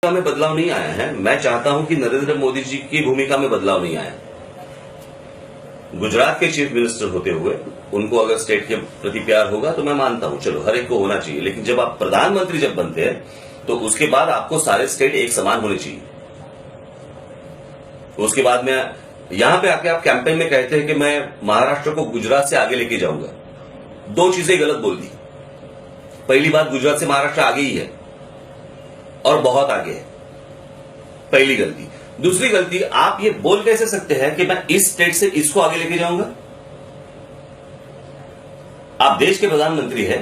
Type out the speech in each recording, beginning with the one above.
में बदलाव नहीं आया है। मैं चाहता हूं कि नरेंद्र मोदी जी की भूमिका में बदलाव नहीं आया। गुजरात के चीफ मिनिस्टर होते हुए उनको अगर स्टेट के प्रति प्यार होगा तो मैं मानता हूं, चलो हर एक को होना चाहिए, लेकिन जब आप प्रधानमंत्री जब बनते हैं तो उसके बाद आपको सारे स्टेट एक समान होने चाहिए। उसके बाद में यहां पे आके आप कैंपेन में कहते हैं कि मैं महाराष्ट्र को गुजरात से आगे लेके जाऊंगा। दो चीजें गलत बोल दी। पहली बात, गुजरात से महाराष्ट्र आगे ही है और बहुत आगे है, पहली गलती। दूसरी गलती, आप ये बोल कैसे सकते हैं कि मैं इस स्टेट से इसको आगे लेके जाऊंगा? आप देश के प्रधानमंत्री हैं,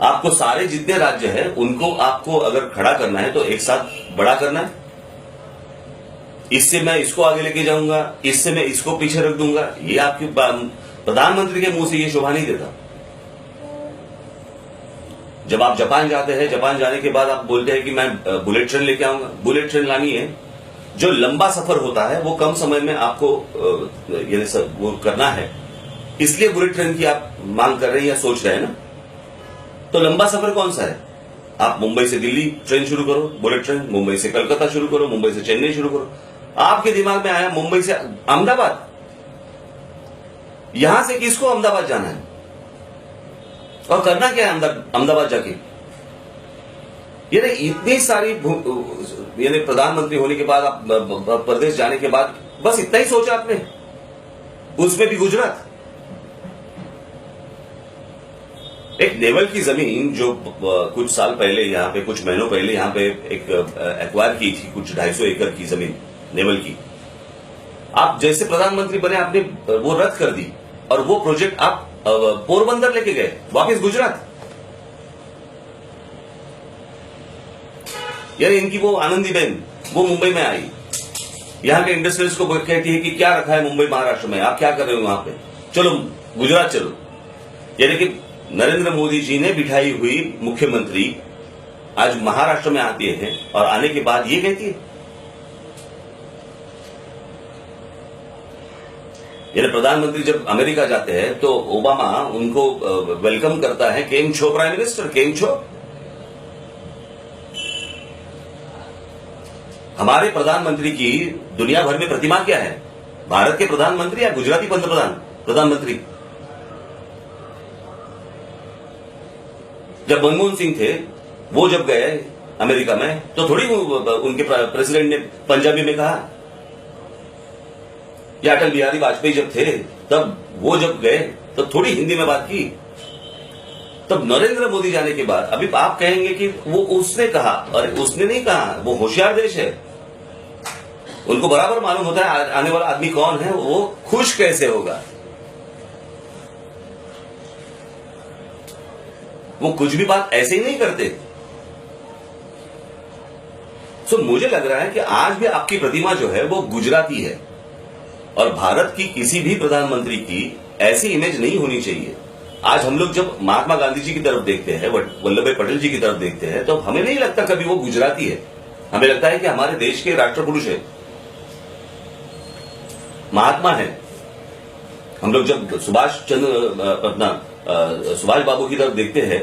आपको सारे जितने राज्य हैं उनको आपको अगर खड़ा करना है तो एक साथ बड़ा करना है। इससे मैं इसको आगे लेके जाऊंगा, इससे मैं इसको पीछे रख दूंगा, ये आपके प्रधानमंत्री के मुंह से ये शोभा नहीं देता। जब आप जापान जाते हैं, जापान जाने के बाद आप बोलते हैं कि मैं बुलेट ट्रेन लेके आऊंगा। बुलेट ट्रेन लानी है, जो लंबा सफर होता है वो कम समय में आपको वो करना है, इसलिए बुलेट ट्रेन की आप मांग कर रहे हैं या सोच रहे हैं ना। तो लंबा सफर कौन सा है? आप मुंबई से दिल्ली ट्रेन शुरू करो, बुलेट ट्रेन, मुंबई से कलकत्ता शुरू करो, मुंबई से चेन्नई शुरू करो। आपके दिमाग में आया मुंबई से अहमदाबाद, यहां से किसको अहमदाबाद जाना है और करना क्या है अहमदाबाद जाके? यानी इतनी सारी यानी प्रधानमंत्री होने के बाद आप प्रदेश जाने के बाद बस इतना ही सोचा आपने, उसमें भी गुजरात। एक नेवल की जमीन जो कुछ साल पहले यहां पे, कुछ महीनों पहले यहां पे एक एक्वायर की थी, कुछ 250 एकड़ की जमीन नेवल की, आप जैसे प्रधानमंत्री बने आपने वो रद्द कर दी और वो प्रोजेक्ट आप पोरबंदर लेके गए, वापस गुजरात। यानी इनकी वो आनंदीबेन वो मुंबई में आई, यहां के इंडस्ट्रियलिस्ट को कहती है कि क्या रखा है मुंबई महाराष्ट्र में, आप क्या कर रहे हो वहां पे, चलो गुजरात चलो। यानी कि नरेंद्र मोदी जी ने बिठाई हुई मुख्यमंत्री आज महाराष्ट्र में आती है और आने के बाद ये कहती है। यानी प्रधानमंत्री जब अमेरिका जाते हैं तो ओबामा उनको वेलकम करता है, केम छो प्राइम मिनिस्टर, केम छो। हमारे प्रधानमंत्री की दुनिया भर में प्रतिमा क्या है? भारत के प्रधानमंत्री या गुजराती प्रधानमंत्री? जब मनमोहन सिंह थे वो जब गए अमेरिका में तो थोड़ी उनके प्रेसिडेंट ने पंजाबी में कहा, या अटल बिहारी वाजपेयी जब थे तब वो जब गए तो थोड़ी हिंदी में बात की। तब नरेंद्र मोदी जाने के बाद अभी आप कहेंगे कि वो उसने कहा, और उसने नहीं कहा, वो होशियार देश है, उनको बराबर मालूम होता है आने वाला आदमी कौन है, वो खुश कैसे होगा। वो कुछ भी बात ऐसे ही नहीं करते। सो मुझे लग रहा है कि आज भी आपकी प्रतिमा जो है वो गुजराती है और भारत की किसी भी प्रधानमंत्री की ऐसी इमेज नहीं होनी चाहिए। आज हम लोग जब महात्मा गांधी जी की तरफ देखते हैं, वल्लभ भाई पटेल जी की तरफ देखते हैं, तो हमें नहीं लगता कभी वो गुजराती है, हमें लगता है कि हमारे देश के राष्ट्र पुरुष है, महात्मा है। हम लोग जब सुभाष बाबू की तरफ देखते हैं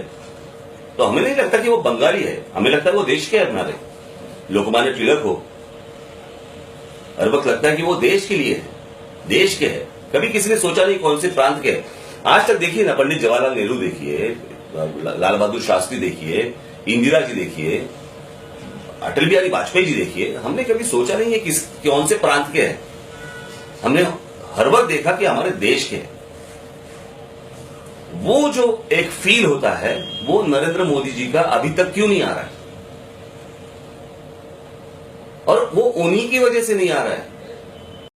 तो हमें नहीं लगता कि वो बंगाली है, हमें लगता है वो देश के हमारे। लोकमान्य तिलक हो, हर वक्त लगता है कि वो देश के लिए है, देश के है। कभी किसी ने सोचा नहीं कौन से प्रांत के है। आज तक देखिए ना, पंडित जवाहरलाल नेहरू देखिए, लाल बहादुर शास्त्री देखिए, इंदिरा जी देखिए, अटल बिहारी वाजपेयी जी देखिए, हमने कभी सोचा नहीं है कि कौन से प्रांत के है। हमने हर वक्त देखा कि हमारे देश के है। वो जो एक फील होता है वो नरेंद्र मोदी जी का अभी तक क्यों नहीं आ रहा है, और वो उन्हीं की वजह से नहीं आ रहा है।